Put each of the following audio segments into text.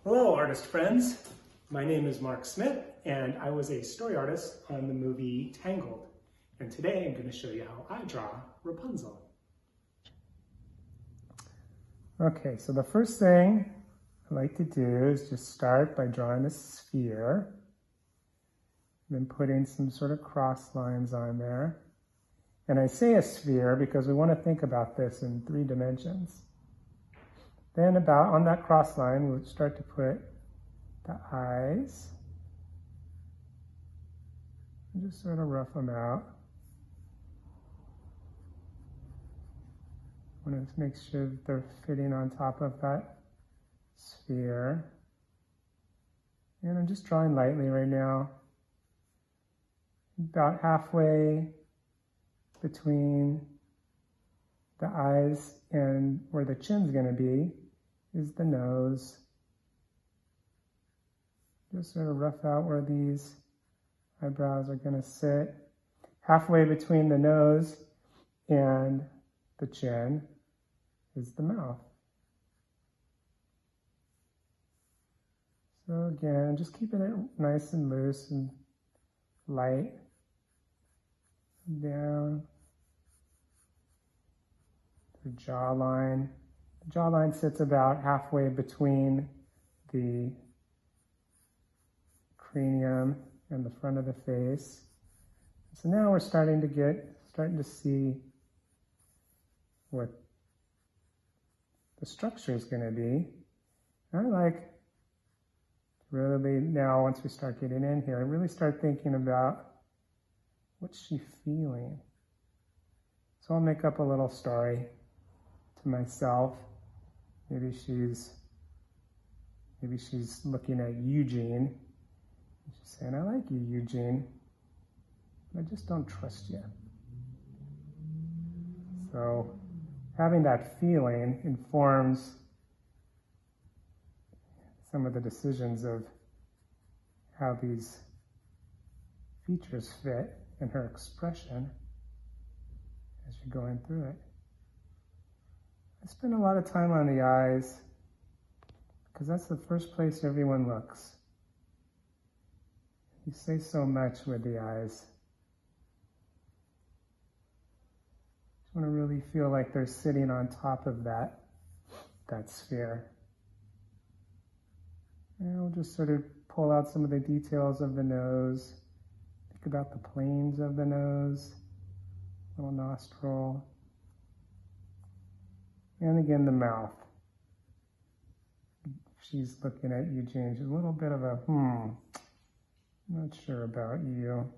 Hello, artist friends. My name is Marc Smith, and I was a story artist on the movie Tangled. And today I'm going to show you how I draw Rapunzel. Okay, so the first thing I like to do is just start by drawing a sphere, then putting some sort of cross lines on there. And I say a sphere because we want to think about this in 3 dimensions. Then about on that cross line, we'll start to put the eyes. And just sort of rough them out. Want to make sure that they're fitting on top of that sphere. And I'm just drawing lightly right now. About halfway between the eyes and where the chin's going to be is the nose. Just sort of rough out where these eyebrows are going to sit. Halfway between the nose and the chin is the mouth. So again, just keeping it nice and loose and light. Down the jawline. The jawline sits about halfway between the cranium and the front of the face. So now we're starting to see what the structure is going to be. I like really now, once we start getting in here, I really start thinking about what's she feeling. So I'll make up a little story to myself. Maybe she's looking at Eugene. She's saying, "I like you, Eugene, but I just don't trust you." So having that feeling informs some of the decisions of how these features fit in her expression as you're going through it. I spend a lot of time on the eyes because that's the first place everyone looks. You say so much with the eyes. You want to really feel like they're sitting on top of that sphere. And we'll just sort of pull out some of the details of the nose. Think about the planes of the nose, little nostril. And again, the mouth. She's looking at Eugene. She's a little bit of a, not sure about you.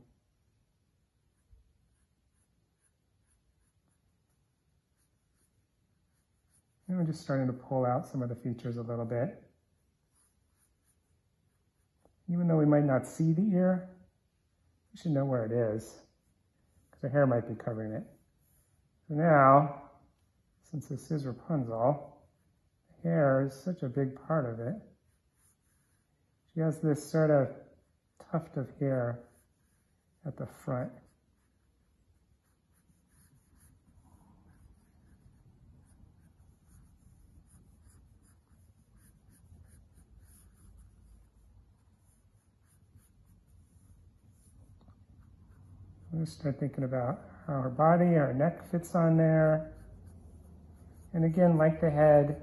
And we're just starting to pull out some of the features a little bit. Even though we might not see the ear, you should know where it is, because the hair might be covering it. So now, since this is Rapunzel, the hair is such a big part of it. She has this sort of tuft of hair at the front. We'll start thinking about how her body, our neck fits on there. And again, like the head,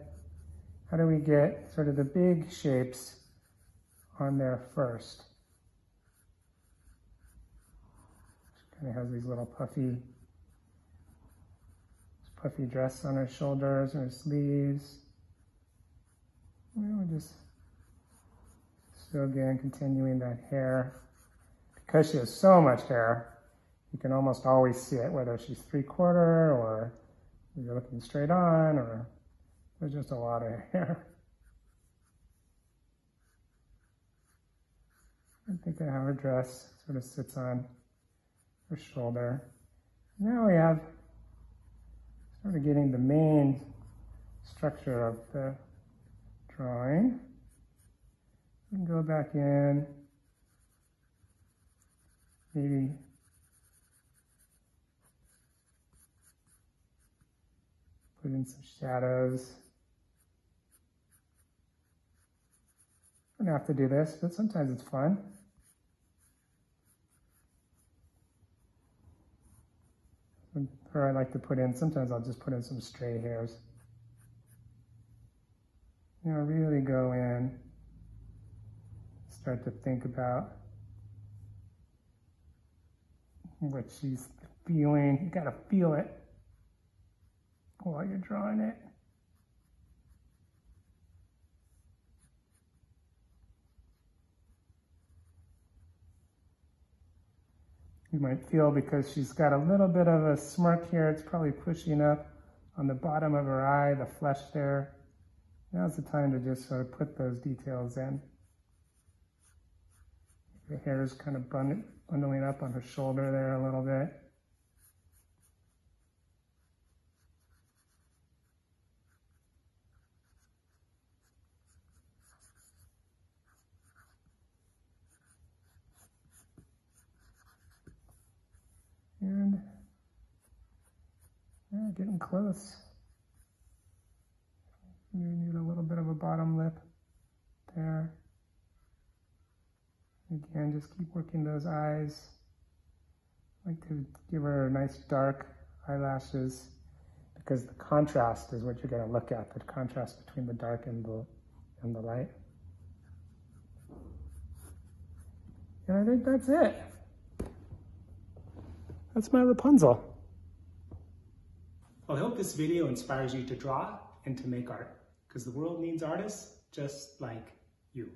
how do we get sort of the big shapes on there first? She kind of has these little puffy dress on her shoulders and her sleeves. And we're just, so again, continuing that hair. Because she has so much hair, you can almost always see it, whether she's 3/4 or you're looking straight on, or there's just a lot of hair. And think of how her dress sort of sits on her shoulder. Now we have sort of getting the main structure of the drawing. We can go back in, maybe put in some shadows. don't have to do this, but sometimes it's fun. Or I like to put in, sometimes I'll just put in some stray hairs. You know, really go in, start to think about what she's feeling. You gotta feel it while you're drawing it. You might feel because she's got a little bit of a smirk here, it's probably pushing up on the bottom of her eye, the flesh there. Now's the time to just sort of put those details in. The hair is kind of bundling up on her shoulder there a little bit. And yeah, getting close. You need a little bit of a bottom lip there. Again, just keep working those eyes. I like to give her nice dark eyelashes because the contrast is what you're going to look at, the contrast between the dark and the light. And I think that's it. That's my Rapunzel. Well, I hope this video inspires you to draw and to make art, because the world needs artists just like you.